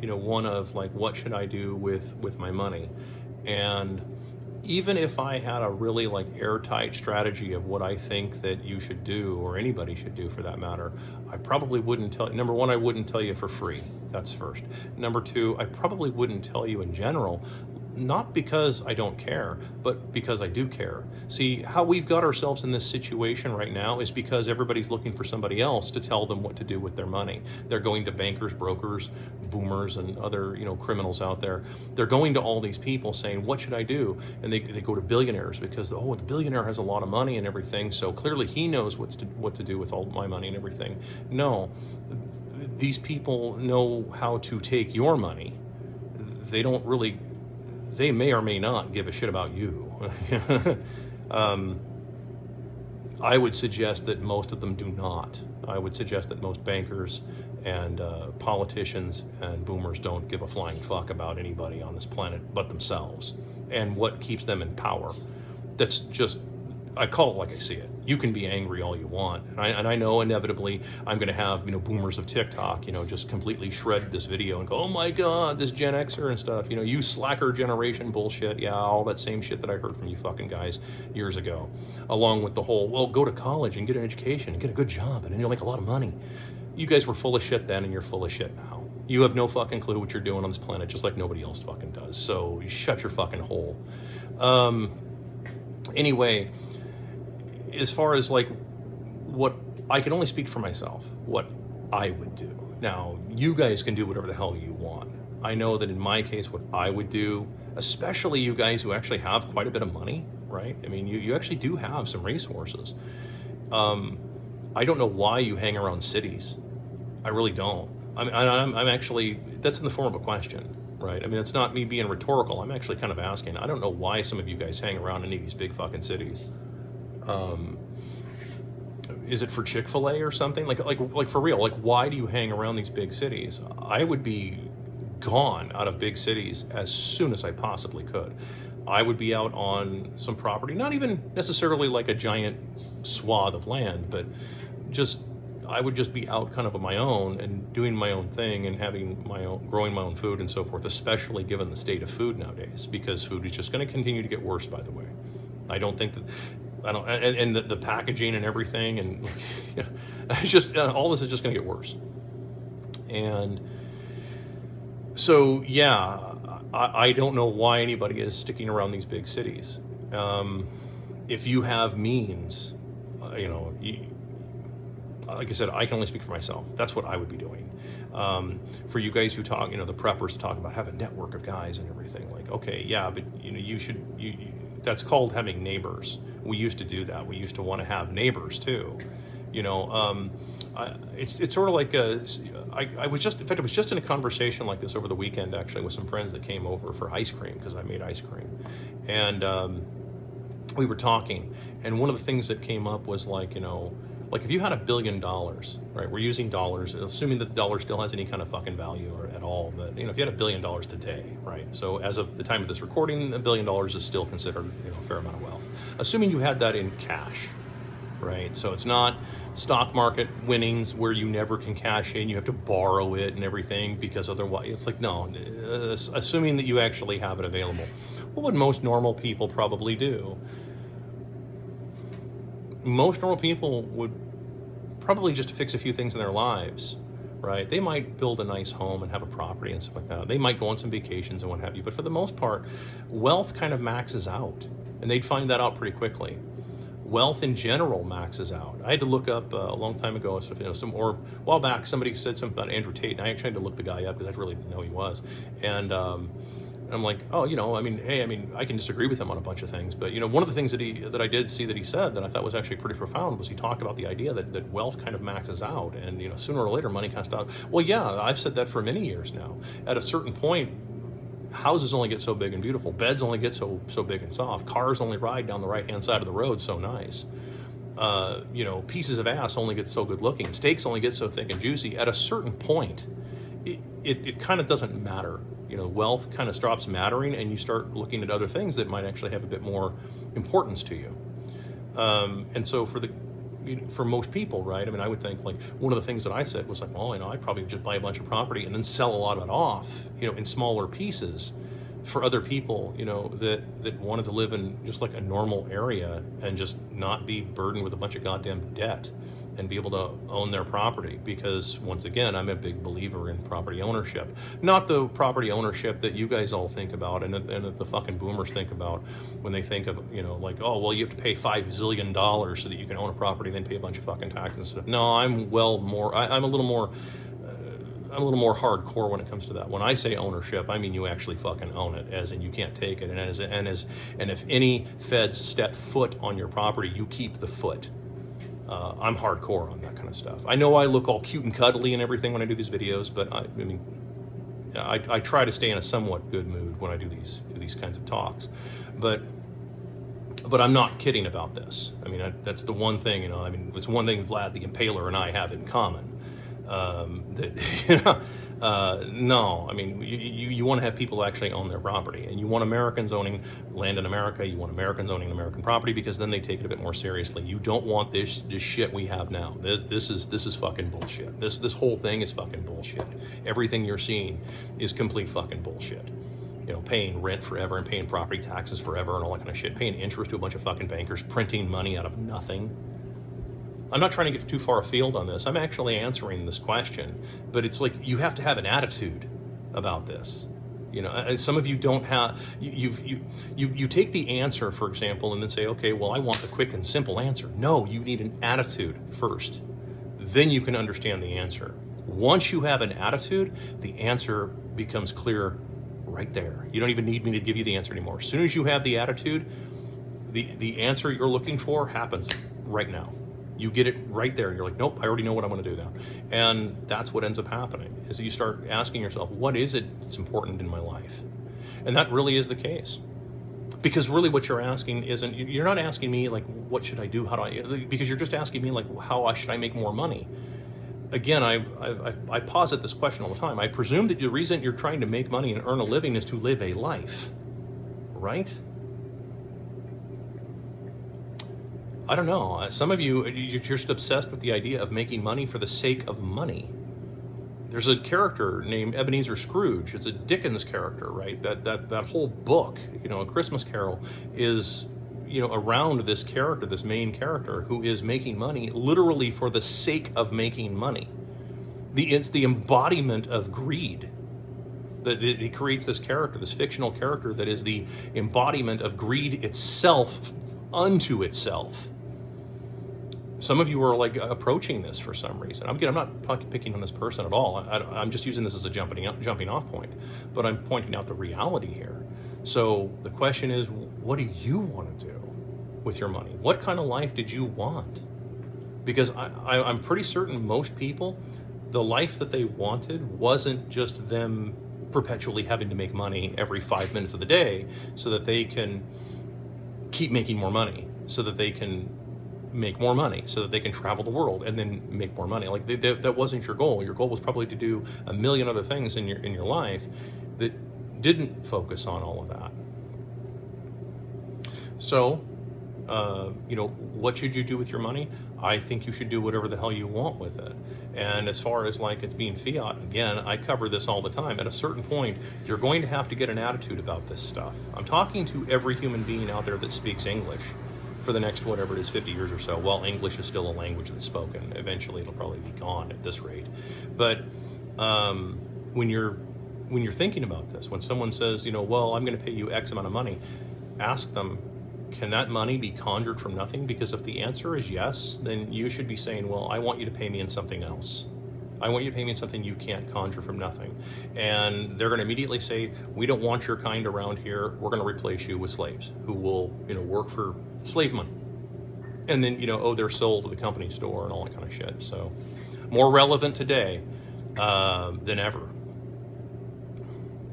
one of like, what should I do with my money? And even if I had a really like airtight strategy of what I think that you should do, or anybody should do for that matter, I probably wouldn't tell. Number one, I wouldn't tell you for free. That's first. Number two, I probably wouldn't tell you in general, not because I don't care, but because I do care. See, how we've got ourselves in this situation right now is because everybody's looking for somebody else to tell them what to do with their money. They're going to bankers, brokers, boomers, and other, criminals out there. They're going to all these people saying, what should I do? And they go to billionaires because, oh, the billionaire has a lot of money and everything, so clearly he knows what to do with all my money and everything. No, these people know how to take your money. They may or may not give a shit about you. I would suggest that most of them do not. I would suggest that most bankers and politicians and boomers don't give a flying fuck about anybody on this planet but themselves and what keeps them in power. That's just, I call it like I see it. You can be angry all you want, and I know inevitably I'm going to have boomers of TikTok just completely shred this video and go, oh my god, this Gen Xer and stuff, you slacker generation bullshit. Yeah, all that same shit that I heard from you fucking guys years ago, along with the whole, well, go to college and get an education and get a good job and you'll make a lot of money. You guys were full of shit then and you're full of shit now. You have no fucking clue what you're doing on this planet, just like nobody else fucking does. So you shut your fucking hole. Anyway, as far as like what I can only speak for myself, what I would do. Now, you guys can do whatever the hell you want. I know that in my case, what I would do, especially you guys who actually have quite a bit of money, right? I mean, you actually do have some resources. I don't know why you hang around cities. I really don't. I'm actually, that's in the form of a question, right? I mean, it's not me being rhetorical. I'm actually kind of asking. I don't know why some of you guys hang around in these big fucking cities. Is it for Chick-fil-A or something? Like for real, like why do you hang around these big cities? I would be gone out of big cities as soon as I possibly could. I would be out on some property, not even necessarily like a giant swath of land, but I would just be out kind of on my own and doing my own thing and growing my own food and so forth, especially given the state of food nowadays, because food is just going to continue to get worse, by the way. And the packaging and everything, and it's just all this is just going to get worse. And so, yeah, I don't know why anybody is sticking around these big cities. If you have means, like I said, I can only speak for myself. That's what I would be doing. For you guys who talk, the preppers to talk about have a network of guys and everything. Like, okay, yeah, but you should. That's called having neighbors. We used to do that. We used to want to have neighbors too. It's sort of like I was just in a conversation like this over the weekend actually with some friends that came over for ice cream because I made ice cream, and we were talking, and one of the things that came up was like if you had $1 billion, right? We're using dollars, assuming that the dollar still has any kind of fucking value or at all. But if you had $1 billion today, right? So as of the time of this recording, $1 billion is still considered a fair amount of wealth. Assuming you had that in cash, right? So it's not stock market winnings where you never can cash in. You have to borrow it and everything because otherwise, it's like no. Assuming that you actually have it available, what would most normal people probably do? Most normal people would probably just fix a few things in their lives, right? They might build a nice home and have a property and stuff like that. They might go on some vacations and what have you. But for the most part, wealth kind of maxes out, and they'd find that out pretty quickly. Wealth in general maxes out. I had to look up a long time ago, or a while back, somebody said something about Andrew Tate, and I actually had to look the guy up because I really didn't know who he was. And I'm like, oh, I can disagree with him on a bunch of things, but one of the things that I did see that he said that I thought was actually pretty profound was he talked about the idea that wealth kind of maxes out, and sooner or later money kind of stops. Well, yeah, I've said that for many years now. At a certain point, houses only get so big and beautiful, beds only get so big and soft, cars only ride down the right-hand side of the road so nice. Pieces of ass only get so good looking, steaks only get so thick and juicy. At a certain point, it kind of doesn't matter. Wealth kind of stops mattering, and you start looking at other things that might actually have a bit more importance to you. And so for the for most people, right? I mean, I would think like one of the things that I said was like, well, I'd probably just buy a bunch of property and then sell a lot of it off, in smaller pieces for other people, that wanted to live in just like a normal area and just not be burdened with a bunch of goddamn debt and be able to own their property. Because once again, I'm a big believer in property ownership, not the property ownership that you guys all think about and that the fucking boomers think about when they think of, like, oh, well, you have to pay $5 zillion so that you can own a property and then pay a bunch of fucking taxes and stuff. No, I'm a little more hardcore when it comes to that. When I say ownership, I mean you actually fucking own it, as in you can't take it. And if any feds step foot on your property, you keep the foot. I'm hardcore on that kind of stuff. I know I look all cute and cuddly and everything when I do these videos, but I try to stay in a somewhat good mood when I do these kinds of talks. But I'm not kidding about this. I mean, that's the one thing, it's one thing Vlad the Impaler and I have in common. No, I mean, you want to have people actually own their property, and you want Americans owning land in America. You want Americans owning American property, because then they take it a bit more seriously. You don't want this shit we have now. This is fucking bullshit. This whole thing is fucking bullshit. Everything you're seeing is complete fucking bullshit. Paying rent forever and paying property taxes forever and all that kind of shit. Paying interest to a bunch of fucking bankers, printing money out of nothing. I'm not trying to get too far afield on this. I'm actually answering this question, but it's like you have to have an attitude about this. Some of you don't have. You take the answer, for example, and then say, okay, well, I want the quick and simple answer. No, you need an attitude first. Then you can understand the answer. Once you have an attitude, the answer becomes clear right there. You don't even need me to give you the answer anymore. As soon as you have the attitude, the answer you're looking for happens right now. You get it right there. You're like, nope, I already know what I'm going to do now. And that's what ends up happening, is you start asking yourself, what is it that's important in my life? And that really is the case. Because really what you're asking you're not asking me like, what should I do? Because you're just asking me like, should I make more money? Again, I posit this question all the time. I presume that the reason you're trying to make money and earn a living is to live a life, right? I don't know. Some of you're just obsessed with the idea of making money for the sake of money. There's a character named Ebenezer Scrooge. It's a Dickens character, right? That whole book, A Christmas Carol, is around this character, this main character, who is making money literally for the sake of making money. It's the embodiment of greed. That he creates this character, this fictional character that is the embodiment of greed itself unto itself. Some of you are like approaching this for some reason. I'm not picking on this person at all. I'm just using this as a jumping off point, but I'm pointing out the reality here. So the question is, what do you want to do with your money? What kind of life did you want? Because I'm pretty certain most people, the life that they wanted wasn't just them perpetually having to make money every 5 minutes of the day so that they can keep making more money, so that they can make more money, so that they can travel the world and then make more money. Like that wasn't your goal. Your goal was probably to do a million other things in your life that didn't focus on all of that. So, what should you do with your money? I think you should do whatever the hell you want with it. And as far as like it's being fiat, again, I cover this all the time. At a certain point, you're going to have to get an attitude about this stuff. I'm talking to every human being out there that speaks English for the next, whatever it is, 50 years or so. Well, English is still a language that's spoken. Eventually, it'll probably be gone at this rate. But when you're thinking about this, when someone says, well, I'm going to pay you X amount of money, ask them, can that money be conjured from nothing? Because if the answer is yes, then you should be saying, well, I want you to pay me in something else. I want you to pay me in something you can't conjure from nothing. And they're going to immediately say, we don't want your kind around here. We're going to replace you with slaves who will, work for slave money. And then, they're sold to the company store and all that kind of shit. So more relevant today than ever.